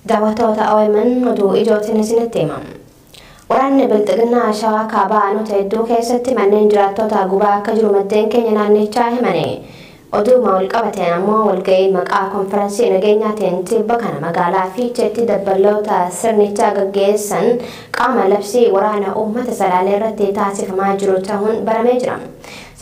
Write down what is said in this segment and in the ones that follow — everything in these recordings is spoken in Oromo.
daawwattoota OMN oduu ijootiin isinitti himam. Waraanni Bilxiginnaa Shawaa Kaabaa aanota hedduu keessatti manneen jiraattota gubaa akka jiru maddeen keenya naannichaa himane. Oduuma wal qabateen ammoo walga'ii maqaa konferansii nageenyaatiin tibba kana magaalaa Fiicheetti dabballoota sirnichaa gaggeessan qaama labsii waraana uummata Salaalee irratti taasifamaa jiru ta'uun baramee jira.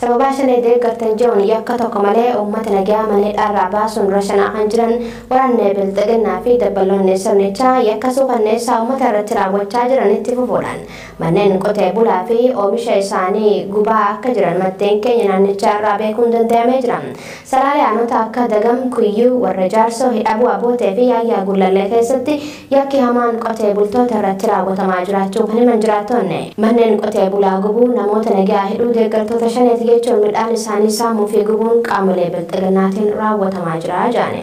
Sababa shanee deeggartan jiruun yakka tokko malee uummata nagaa maneedhaarraa baasuun rashanaa kan jiran waraanni Bilxiginnaa fi dabballoonni sirnichaa yakka suukanneessaa uummata irratti raawwachaa jiran itti fufuudhaan manneen qotee bulaa fi oomisha isaanii gubaa akka jiran maddeen keenya naannichaa irraa beekuun danda'amee jira. Salaalee aanota akka Dagam, Kuyyuu, Warra Jaarsoo, Hidhabuu Abootee fi Yaayyaa Gullallee keessatti yakki hamaan qotee bultoota irratti raawwatamaa jiraachuu kan himan jiraattonni. Manneen qotee bulaa gubuu namoota nagaa hidhuu deeggartoota shaneeti jechuun midhaan isaanii saamuu fi gubuun qaamolee Bilxiginnaatiin raawwatamaa jira jaane.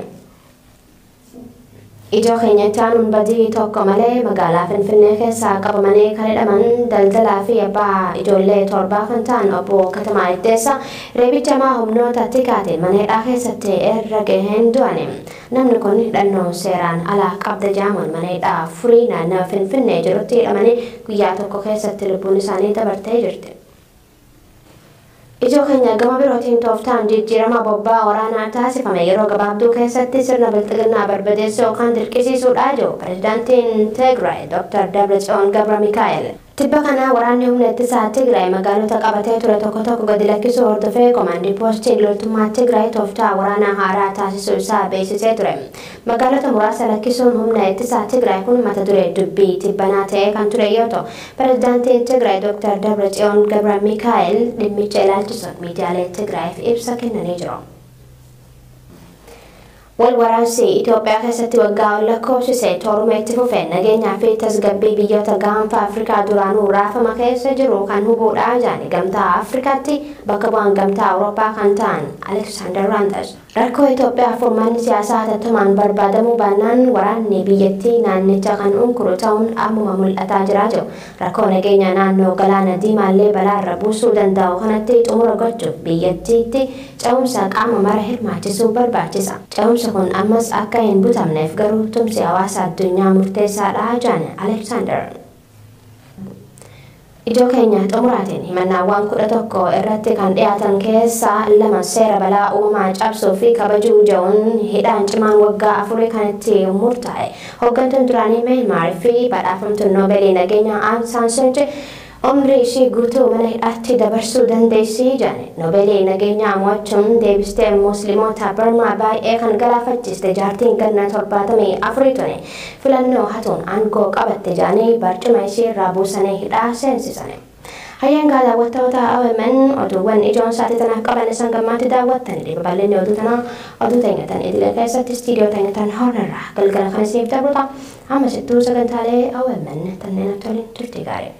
Ijoo keenyatti aanuun badii tokko malee magaalaa Finfinnee keessaa qabamanii kan hidhaman daldalaa fi abbaa ijoollee torbaa kan ta'an obbo Katamaa Iddeessa reebicha humnoota tikaatiin mana hidhaa keessatti irra gaheen du'ane. Namni kun hidhannoo seeraan alaa qabda jaamuun mana hidhaa Furii naannoo Finfinnee jirutti hidhamanii guyyaa tokko keessatti lubbuun isaanii dabartee jirti. Ijoo keenya gama birootiin tooftaan jijjiirama bobbaa waraanaa taasifame yeroo gabaabduu keessatti sirna Bilxiginnaa barbadeessuu yookaan dirqisiisuudha jedhu pirezidaantiin Tigraay Dr. Dabratsiyoon Gabramikaa'el. Tibba kana waraanni humna ittisaa Tigraay magaalota qabatee ture tokko tokko gadi lakkisuu hordofee komaandii poostiin loltummaa Tigraay tooftaa waraanaa haaraa taasisuu isaa beeksisee ture. Magaalota muraasa lakkisuun humna ittisaa Tigraay kun mata duree dubbii tibbanaa ta'ee kan ture yoo ta'u, pirezidaantiin Tigraay Dr. Dabratsiyoon Gabramikaa'el dhimmicha ilaalchisuun miidiyaalee Tigraayiif ibsa kennanii jiru. Walwaraansi Itoophiyaa keessatti waggaa lakkoofsise tooruma itti fufee nageenyaa fi tasgabbii biyyoota gaanfa Afrikaa duraanuu raafama keessa jiru kan hubuudha jaani gamtaa Afrikaatti bakka bu'aan gamtaa Awurooppaa kan ta'an Alexander Rantas. Rakkoo Itoophiyaa furmaanni siyaasaa hatattamaan barbaadamuu baannaan waraanni biyyattii naannicha kan unkuru ta'uun ammuma mul'ataa jira jiru. Rakkoo nageenya naannoo galaana diimaallee balaarra buusuu danda'u kanatti xumura gochuuf biyyattiitti ce'umsa qaama mara hirmaachisuu barbaachisa. Ce'umsa kun ammas akka hin butamneef garuu tumsi hawaasa addunyaa murteessaadha jaane Alexander. Ijoo keenya xumuraatiin himannaawwan 11 irratti kan dhiyaatan keessaa 2 seera balaa uumamaa cabsuu fi kabajuu ja'uun hidhaan cimaan waggaa 4 kan itti murtaa'e. Hooggantuun duraanii Myanmar fi badhaafamtuun Noobeelii nageenyaa Aung San Suu Kyi umrii ishii guutuu mana hidhaatti dabarsuu dandeessi jaane. Noobeelii nageenyaa mo'achuun deebistee musliimoota Burmaa baay'ee kan galaafachiiste jaartiin ganna 74 ture. Filannoo hatuun aangoo qabatte jaanii barcuma ishii irraa buusanii hidhaa seensisane. Hayyangaa daawwattoota OMN oduuwwan ijoon sa'aatii tanaaf qaban isaan gammaatti daawwattanii babal'inni oduu tanaa oduu teenyatan idilee keessatti istiidiyoo teenyatan hoorarraa galgala kan isiniif darbuudha. Amma sittuu sagantaalee OMN tanneen akka waliin turtii gaarii.